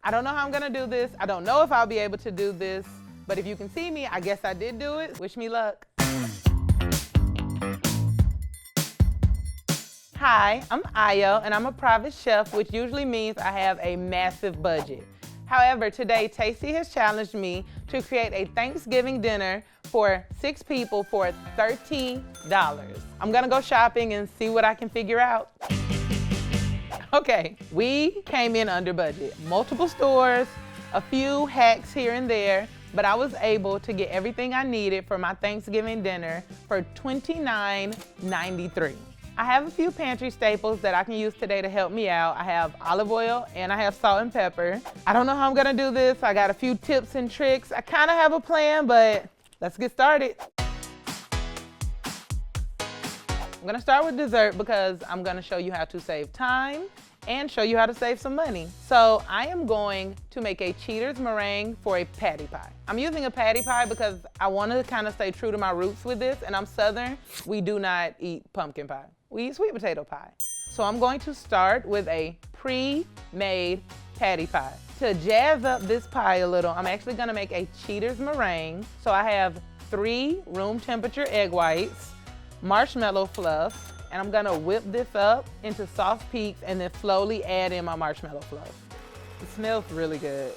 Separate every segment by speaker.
Speaker 1: I don't know how I'm gonna do this. I don't know if I'll be able to do this, but if you can see me, I guess I did do it. Wish me luck. Hi, I'm Ayo, and I'm a private chef, which usually means I have a massive budget. However, today, Tasty has challenged me to create a Thanksgiving dinner for 6 people for $30. I'm gonna go shopping and see what I can figure out. Okay, we came in under budget. Multiple stores, a few hacks here and there, but I was able to get everything I needed for my Thanksgiving dinner for $29.93. I have a few pantry staples that I can use today to help me out. I have olive oil and I have salt and pepper. I don't know how I'm gonna do this. I got a few tips and tricks. I kind of have a plan, but let's get started. I'm gonna start with dessert because I'm gonna show you how to save time and show you how to save some money. So I am going to make a cheaters meringue for a patty pie. I'm using a patty pie because I want to kind of stay true to my roots with this, and I'm Southern. We do not eat pumpkin pie. We eat sweet potato pie. So I'm going to start with a pre-made patty pie. To jazz up this pie a little, I'm actually gonna make a cheaters meringue. So I have 3 room temperature egg whites, marshmallow fluff, and I'm gonna whip this up into soft peaks and then slowly add in my marshmallow fluff. It smells really good.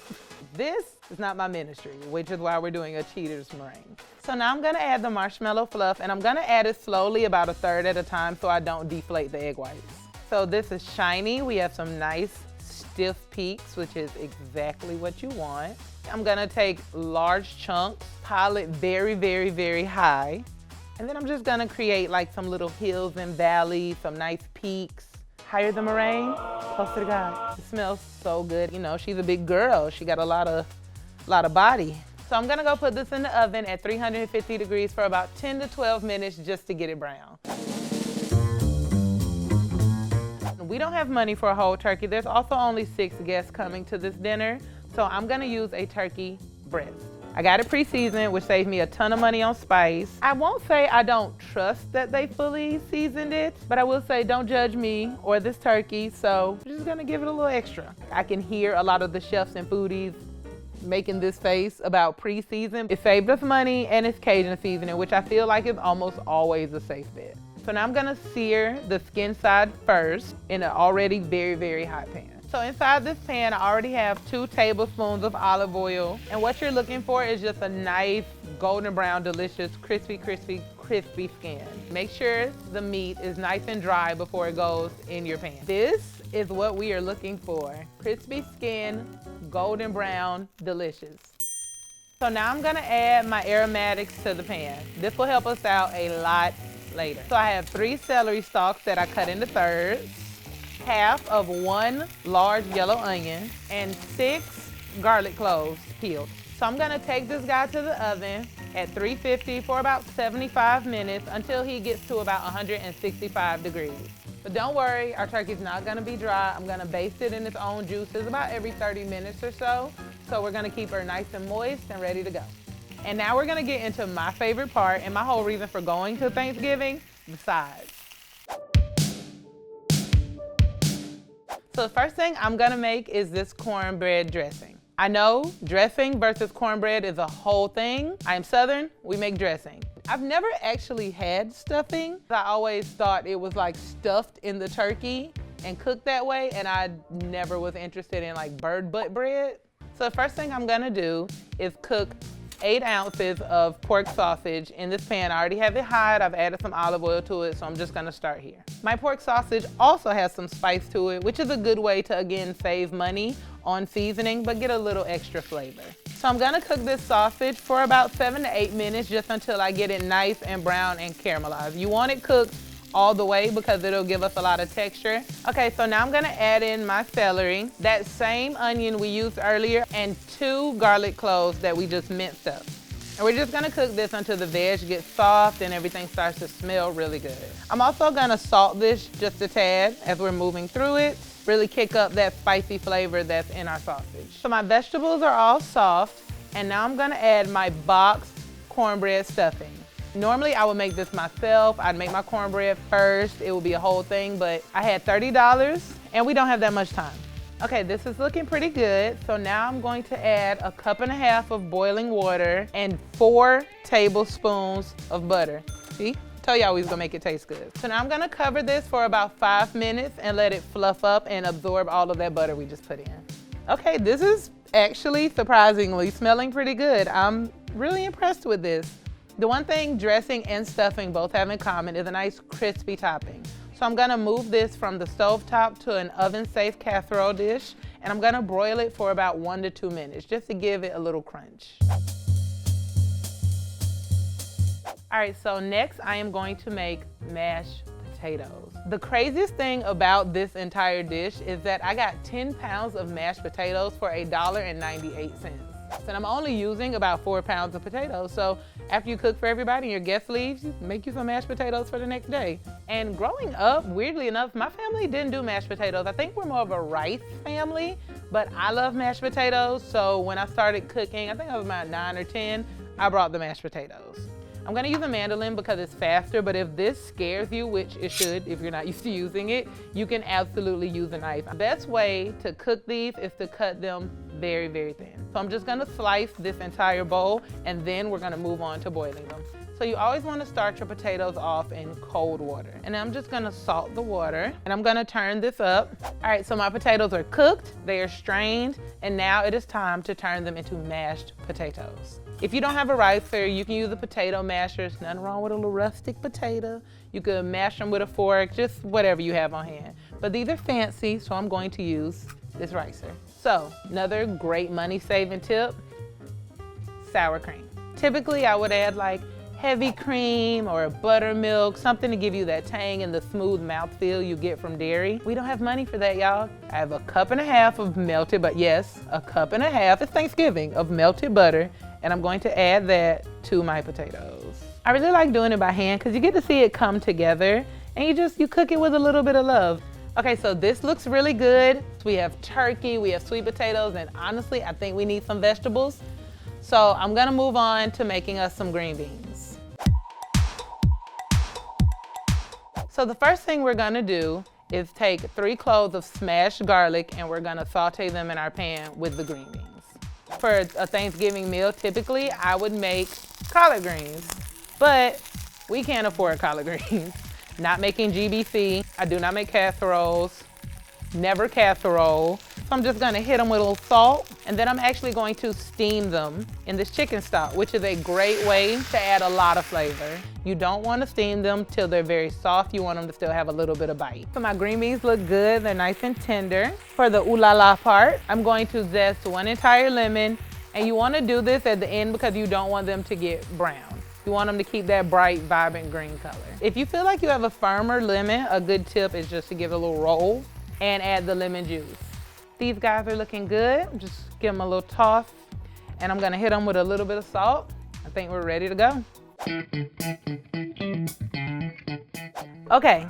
Speaker 1: This is not my ministry, which is why we're doing a cheaters meringue. So now I'm gonna add the marshmallow fluff, and I'm gonna add it slowly, about 1/3 at a time, so I don't deflate the egg whites. So this is shiny. We have some nice stiff peaks, which is exactly what you want. I'm gonna take large chunks, pile it very, very, very high. And then I'm just gonna create like some little hills and valleys, some nice peaks. Higher the meringue, closer to God. It smells so good. You know, she's a big girl. She got a lot of body. So I'm gonna go put this in the oven at 350 degrees for about 10 to 12 minutes just to get it brown. We don't have money for a whole turkey. There's also only 6 guests coming to this dinner, so I'm gonna use a turkey breast. I got it pre-seasoned, which saved me a ton of money on spice. I won't say I don't trust that they fully seasoned it, but I will say don't judge me or this turkey, so I'm just gonna give it a little extra. I can hear a lot of the chefs and foodies making this face about pre-season. It saved us money and it's Cajun seasoning, which I feel like is almost always a safe bet. So now I'm gonna sear the skin side first in an already very, very hot pan. So inside this pan, I already have 2 tablespoons of olive oil. And what you're looking for is just a nice golden brown, delicious, crispy, crispy, crispy skin. Make sure the meat is nice and dry before it goes in your pan. This is what we are looking for. Crispy skin, golden brown, delicious. So now I'm gonna add my aromatics to the pan. This will help us out a lot later. So I have 3 celery stalks that I cut into thirds, half of 1 large yellow onion, and 6 garlic cloves peeled. So I'm gonna take this guy to the oven at 350 for about 75 minutes until he gets to about 165 degrees. But don't worry, our turkey's not gonna be dry. I'm gonna baste it in its own juices about every 30 minutes or so. So we're gonna keep her nice and moist and ready to go. And now we're gonna get into my favorite part and my whole reason for going to Thanksgiving, the sides. So the first thing I'm gonna make is this cornbread dressing. I know dressing versus cornbread is a whole thing. I am Southern, we make dressing. I've never actually had stuffing. I always thought it was like stuffed in the turkey and cooked that way, and I never was interested in like bird butt bread. So the first thing I'm gonna do is cook 8 ounces of pork sausage in this pan. I already have it hot. I've added some olive oil to it, so I'm just gonna start here. My pork sausage also has some spice to it, which is a good way to, again, save money on seasoning, but get a little extra flavor. So I'm gonna cook this sausage for about 7 to 8 minutes just until I get it nice and brown and caramelized. You want it cooked all the way because it'll give us a lot of texture. Okay, so now I'm gonna add in my celery, that same onion we used earlier, and 2 garlic cloves that we just minced up. And we're just gonna cook this until the veg gets soft and everything starts to smell really good. I'm also gonna salt this just a tad as we're moving through it, really kick up that spicy flavor that's in our sausage. So my vegetables are all soft, and now I'm gonna add my boxed cornbread stuffing. Normally I would make this myself. I'd make my cornbread first. It would be a whole thing, but I had $30 and we don't have that much time. Okay, this is looking pretty good. So now I'm going to add 1.5 cups of boiling water and 4 tablespoons of butter. See? Tell y'all we was gonna make it taste good. So now I'm gonna cover this for about 5 minutes and let it fluff up and absorb all of that butter we just put in. Okay, this is actually surprisingly smelling pretty good. I'm really impressed with this. The one thing dressing and stuffing both have in common is a nice crispy topping. So I'm gonna move this from the stovetop to an oven-safe casserole dish, and I'm gonna broil it for about 1 to 2 minutes, just to give it a little crunch. All right, so next I am going to make mashed potatoes. The craziest thing about this entire dish is that I got 10 pounds of mashed potatoes for $1.98. And I'm only using about 4 pounds of potatoes. So after you cook for everybody and your guest leaves, you make you some mashed potatoes for the next day. And growing up, weirdly enough, my family didn't do mashed potatoes. I think we're more of a rice family, but I love mashed potatoes. So when I started cooking, I think I was about 9 or 10, I brought the mashed potatoes. I'm gonna use a mandolin because it's faster, but if this scares you, which it should if you're not used to using it, you can absolutely use a knife. The best way to cook these is to cut them very, very thin. So I'm just gonna slice this entire bowl and then we're gonna move on to boiling them. So you always wanna start your potatoes off in cold water. And I'm just gonna salt the water and I'm gonna turn this up. All right, so my potatoes are cooked, they are strained, and now it is time to turn them into mashed potatoes. If you don't have a ricer, you can use a potato masher. There's nothing wrong with a little rustic potato. You can mash them with a fork, just whatever you have on hand. But these are fancy, so I'm going to use this ricer. So, another great money-saving tip, sour cream. Typically, I would add like heavy cream or buttermilk, something to give you that tang and the smooth mouthfeel you get from dairy. We don't have money for that, y'all. I have 1.5 cups of melted, but yes, 1.5 cups, it's Thanksgiving, of melted butter. And I'm going to add that to my potatoes. I really like doing it by hand because you get to see it come together and you cook it with a little bit of love. Okay, so this looks really good. We have turkey, we have sweet potatoes, and honestly, I think we need some vegetables. So I'm gonna move on to making us some green beans. So the first thing we're gonna do is take 3 cloves of smashed garlic and we're gonna saute them in our pan with the green beans. For a Thanksgiving meal, typically I would make collard greens, but we can't afford collard greens. Not making GBC, I do not make casseroles, never casserole. So I'm just gonna hit them with a little salt, and then I'm actually going to steam them in this chicken stock, which is a great way to add a lot of flavor. You don't wanna steam them till they're very soft. You want them to still have a little bit of bite. So my green beans look good, they're nice and tender. For the ooh la la part, I'm going to zest 1 entire lemon, and you wanna do this at the end because you don't want them to get brown. You want them to keep that bright, vibrant green color. If you feel like you have a firmer lemon, a good tip is just to give it a little roll and add the lemon juice. These guys are looking good. Just give them a little toss, and I'm gonna hit them with a little bit of salt. I think we're ready to go. Okay,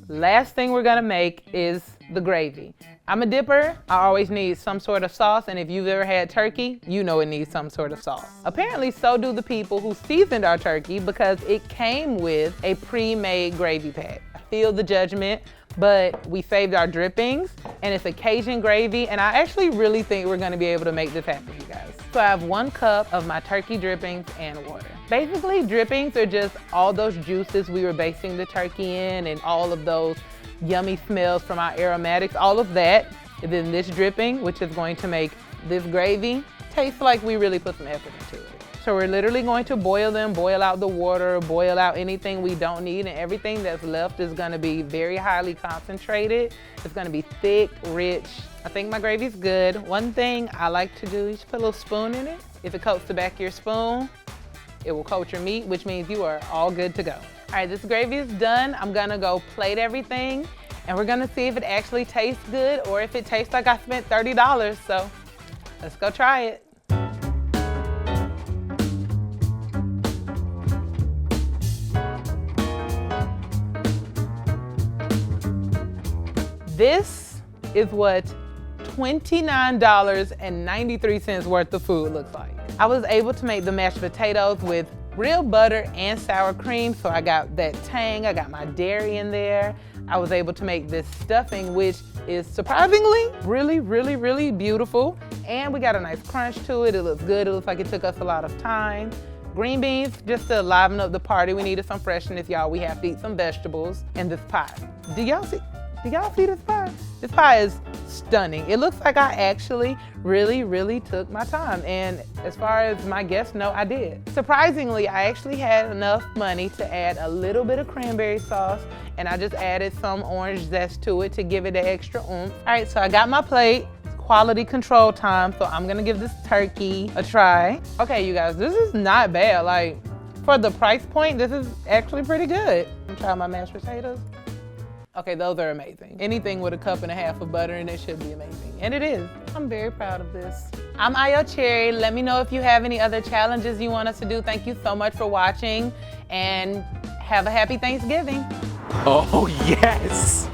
Speaker 1: last thing we're gonna make is the gravy. I'm a dipper, I always need some sort of sauce, and if you've ever had turkey, you know it needs some sort of sauce. Apparently, so do the people who seasoned our turkey because it came with a pre-made gravy pack. I feel the judgment, but we saved our drippings, and it's a Cajun gravy, and I actually really think we're gonna be able to make this happen, you guys. So I have 1 cup of my turkey drippings and water. Basically, drippings are just all those juices we were basting the turkey in and all of those yummy smells from our aromatics, all of that is in this dripping, which is going to make this gravy taste like we really put some effort into it. So we're literally going to boil them, boil out the water, boil out anything we don't need, and everything that's left is gonna be very highly concentrated. It's gonna be thick, rich. I think my gravy's good. One thing I like to do is put a little spoon in it. If it coats the back of your spoon, it will coat your meat, which means you are all good to go. All right, this gravy is done. I'm gonna go plate everything, and we're gonna see if it actually tastes good or if it tastes like I spent $30. So let's go try it. This is what $29.93 worth of food looks like. I was able to make the mashed potatoes with real butter and sour cream, so I got that tang, I got my dairy in there. I was able to make this stuffing, which is surprisingly really beautiful. And we got a nice crunch to it. It looks good. It looks like it took us a lot of time. Green beans, just to liven up the party. We needed some freshness, y'all. We have to eat some vegetables. And this pie. Do y'all see this pie? This pie is stunning. It looks like I actually really took my time. And as far as my guests know, I did. Surprisingly, I actually had enough money to add a little bit of cranberry sauce, and I just added some orange zest to it to give it an extra oomph. All right, so I got my plate. Quality control time, so I'm gonna give this turkey a try. Okay, you guys, this is not bad. Like, for the price point, this is actually pretty good. I'm trying my mashed potatoes. Okay, those are amazing. Anything with a cup and a half of butter in it should be amazing, and it is. I'm very proud of this. I'm Ayo Cherry. Let me know if you have any other challenges you want us to do. Thank you so much for watching, and have a happy Thanksgiving.
Speaker 2: Oh, yes.